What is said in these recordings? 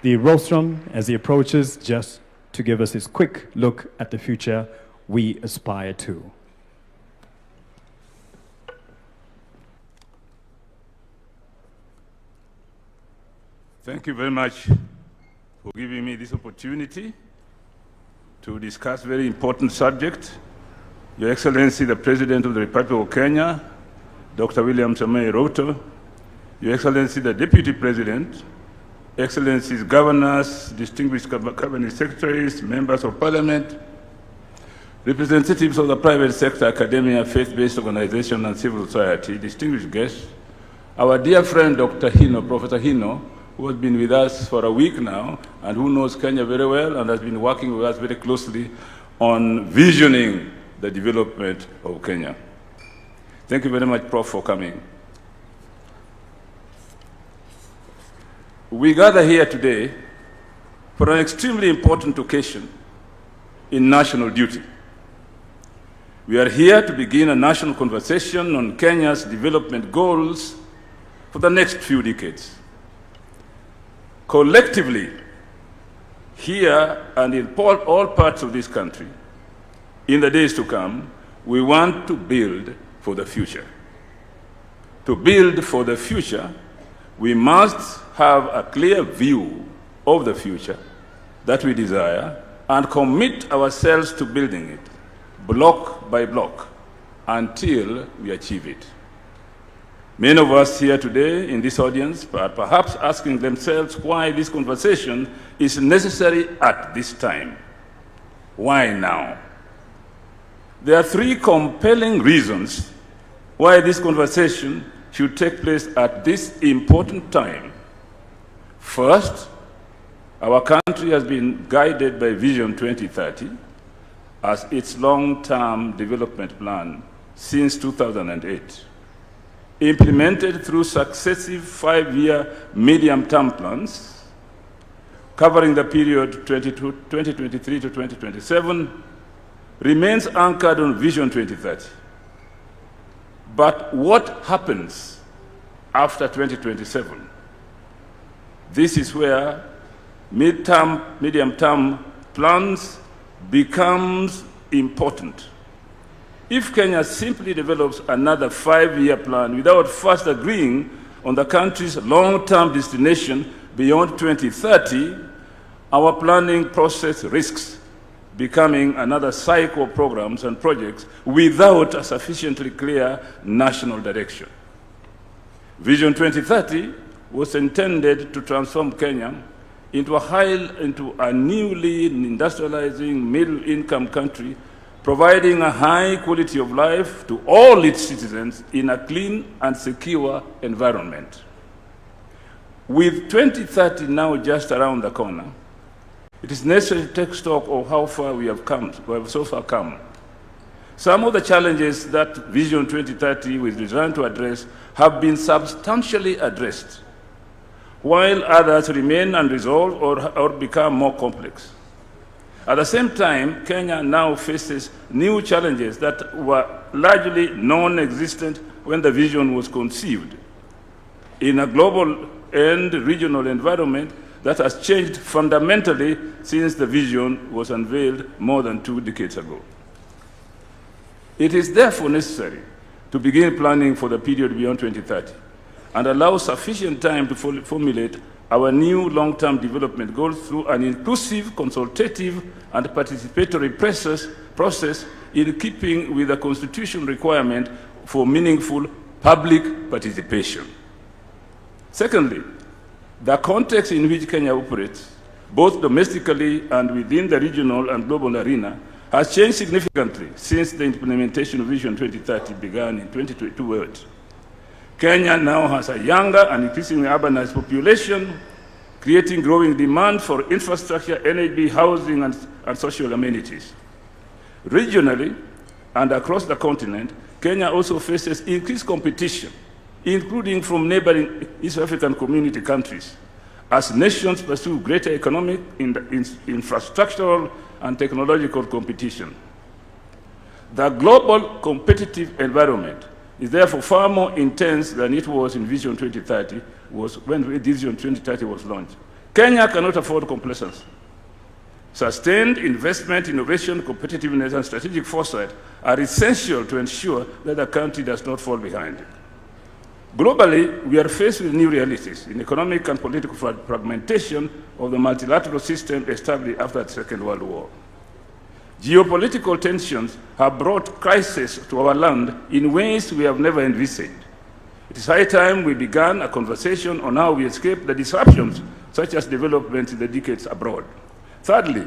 the rostrum as he approaches, just to give us his quick look at the future we aspire to. Thank you very much for giving me this opportunity to discuss a very important subject. Your Excellency, the President of the Republic of Kenya, Dr. William Samoei Ruto, Your Excellency, the Deputy President, Excellencies, Governors, distinguished Cabinet Secretaries, Members of Parliament, representatives of the private sector, academia, faith-based organizations, and civil society, distinguished guests, our dear friend, Dr. Hino, Professor Hino, who has been with us for a week now and who knows Kenya very well and has been working with us very closely on visioning the development of Kenya. Thank you very much, Prof, for coming. We gather here today for an extremely important occasion in national duty. We are here to begin a national conversation on Kenya's development goals for the next few decades. Collectively, here and in all parts of this country, in the days to come, we want to build for the future. To build for the future, we must have a clear view of the future that we desire and commit ourselves to building it, block by block, until we achieve it. Many of us here today in this audience are perhaps asking themselves why this conversation is necessary at this time. Why now? There are three compelling reasons why this conversation should take place at this important time. First, our country has been guided by Vision 2030 as its long-term development plan since 2008. Implemented through successive 5-year medium-term plans, covering the period 2023 to 2027, remains anchored on Vision 2030. But what happens after 2027? This is where medium-term plans becomes important. If Kenya simply develops another 5-year plan without first agreeing on the country's long-term destination beyond 2030, our planning process risks becoming another cycle of programs and projects without a sufficiently clear national direction. Vision 2030 was intended to transform Kenya into a newly industrializing middle-income country, providing a high quality of life to all its citizens in a clean and secure environment. With 2030 now just around the corner, it is necessary to take stock of how far we have so far come. Some of the challenges that Vision 2030 was designed to address have been substantially addressed, while others remain unresolved or become more complex. At the same time, Kenya now faces new challenges that were largely non-existent when the vision was conceived, in a global and regional environment that has changed fundamentally since the vision was unveiled more than 2 decades ago. It is therefore necessary to begin planning for the period beyond 2030 and allow sufficient time to formulate our new long-term development goals through an inclusive, consultative, and participatory process in keeping with the Constitution requirement for meaningful public participation. Secondly, the context in which Kenya operates, both domestically and within the regional and global arena, has changed significantly since the implementation of Vision 2030 began in 2022. Kenya now has a younger and increasingly urbanized population, creating growing demand for infrastructure, energy, housing, and social amenities. Regionally and across the continent, Kenya also faces increased competition, including from neighboring East African community countries, as nations pursue greater economic, infrastructural, and technological competition. The global competitive environment is therefore far more intense than it was in Vision 2030, when Vision 2030 was launched. Kenya cannot afford complacency. Sustained investment, innovation, competitiveness, and strategic foresight are essential to ensure that the country does not fall behind. Globally, we are faced with new realities in economic and political fragmentation of the multilateral system established after the Second World War. Geopolitical tensions have brought crisis to our land in ways we have never envisaged. It is high time we began a conversation on how we escape the disruptions such as development in the decades abroad. Thirdly,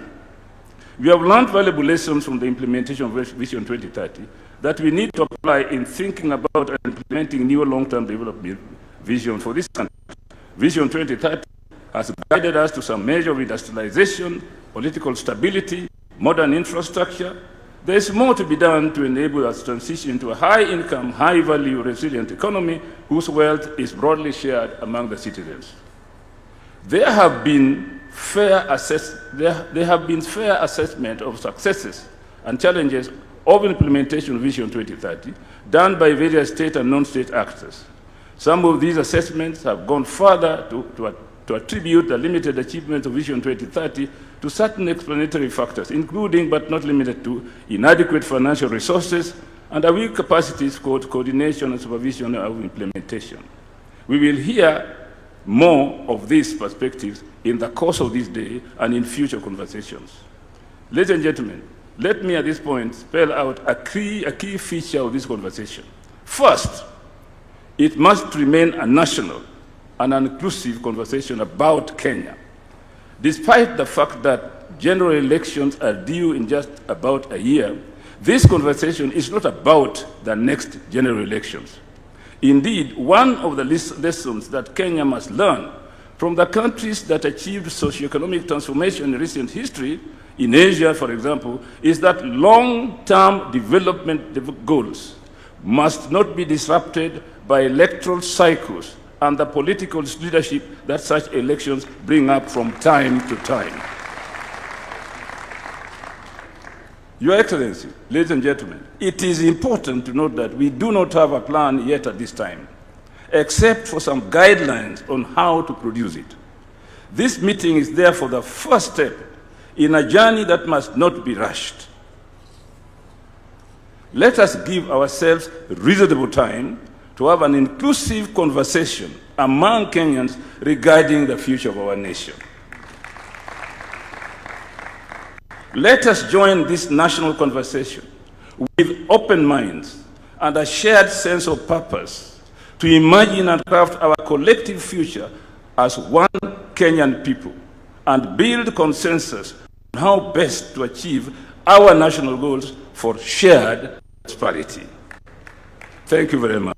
we have learned valuable lessons from the implementation of Vision 2030 that we need to apply in thinking about and implementing new long-term development vision for this country. Vision 2030 has guided us to some measure of industrialization, political stability, modern infrastructure. There is more to be done to enable us to transition to a high-income, high-value, resilient economy whose wealth is broadly shared among the citizens. There have been fair assessment of successes and challenges of implementation of Vision 2030 done by various state and non-state actors. Some of these assessments have gone further to attribute the limited achievement of Vision 2030 to certain explanatory factors, including but not limited to inadequate financial resources and a weak capacities for coordination and supervision of implementation. We will hear more of these perspectives in the course of this day and in future conversations. Ladies and gentlemen, let me at this point spell out a key feature of this conversation. First, it must remain a national and an inclusive conversation about Kenya. Despite the fact that general elections are due in just about a year, this conversation is not about the next general elections. Indeed, one of the lessons that Kenya must learn from the countries that achieved socioeconomic transformation in recent history, in Asia, for example, is that long-term development goals must not be disrupted by electoral cycles and the political leadership that such elections bring up from time to time. Your Excellency, ladies and gentlemen, it is important to note that we do not have a plan yet at this time, except for some guidelines on how to produce it. This meeting is therefore the first step in a journey that must not be rushed. Let us give ourselves reasonable time to have an inclusive conversation among Kenyans regarding the future of our nation. Let us join this national conversation with open minds and a shared sense of purpose to imagine and craft our collective future as one Kenyan people and build consensus on how best to achieve our national goals for shared prosperity. Thank you very much.